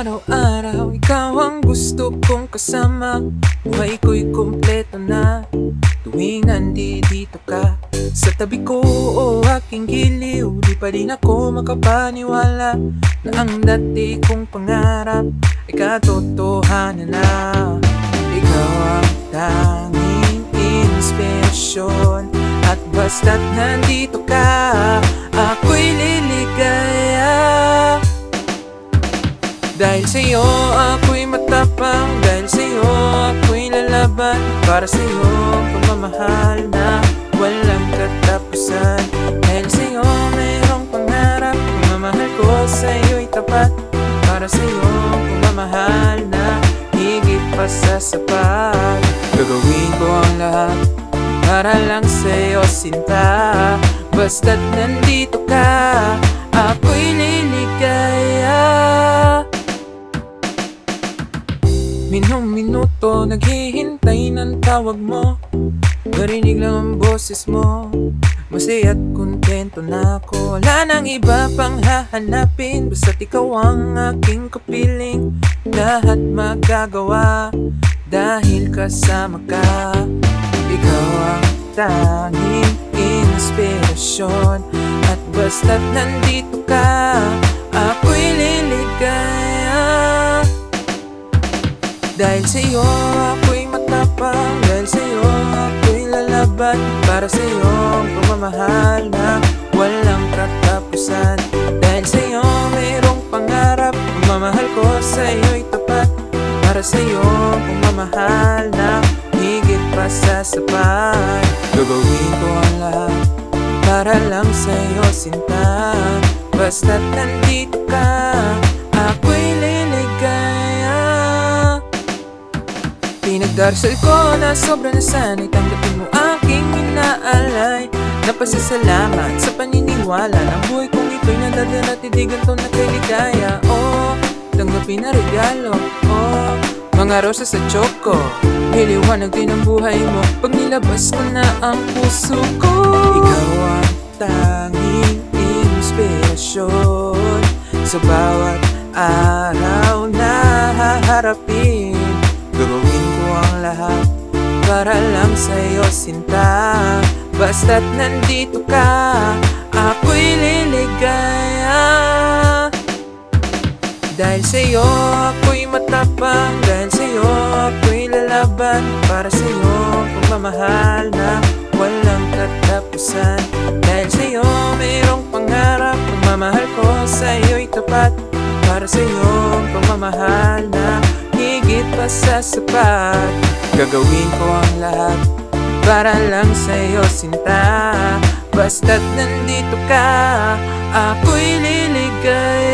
Araw-araw, ikaw ang gusto kong kasama. Buhay ko'y kumpleto na tuwing nandito ka sa tabi ko o aking giliw. Di pa din ako makapaniwala na ang dati kong pangarap ay katotohanan na. Ikaw ang tanging inspirasyon, at basta't nandito ka, ako'y liligaya. Dahil sa'yo ako'y matapang, dahil sa'yo ako'y lalaban, para sa'yo ang pagmamahal na walang katapusan. Dahil sa'yo mayroong pangarap, pagmamahal ko sa'yo'y tapat, para sa'yo ang pagmamahal na higit pa sa sapat. Gagawin ko ang lahat para lang sa'yo, sinta. Basta't nandito ka, ako'y liligaya. Minuto naghihintay ng tawag mo, narinig lang ang boses mo. Masaya at kontento na ako, wala nang iba pang hahanapin. Basta't ikaw ang aking kapiling, lahat magagawa dahil kasama ka. Ikaw ang tanging inspirasyon, at basta't nandito ka, ako'y liligaya. Dahil sa'yo ako'y matapang, dahil sa'yo ako'y lalaban, para sa'yo ang pagmamahal na walang katapusan. Dahil sa'yo mayroong pangarap, pagmamahal ko sa'yo'y tapat, para sa'yo ang pagmamahal na higit pa sa sapat. Gagawin ko ang lahat para lang sa'yo, sinta. Basta't nandito ka, ako'y liligaya. Pinagdarasal ko na sobra na sana'y tanggapin mo aking inaalay. Napasasalamat sa paniniwala ng buhay kong ito'y nadadala, titigan to na kay ligaya. Oh, tanggapin na regalo, oh, mga rosas sa choco. Niliwanag din ang buhay mo pag nilabas ko na ang puso ko. Ikaw ang tanging inspirasyon sa bawat araw na haharapin. Gagawin ko ang lahat para lang sa'yo, sinta. Basta't nandito ka, ako'y liligaya. Dahil sa'yo ako'y matapang, dahil sa'yo ako'y lalaban, para sa'yo ang pagmamahal na walang katapusan. Dahil sa'yo mayroong pangarap, pagmamahal ko sa'yo'y tapat, para sa'yo ang pagmamahal na higit pa sa sapat. Gagawin ko ang lahat para lang sa'yo, sinta. Basta't nandito ka, ako'y liligaya.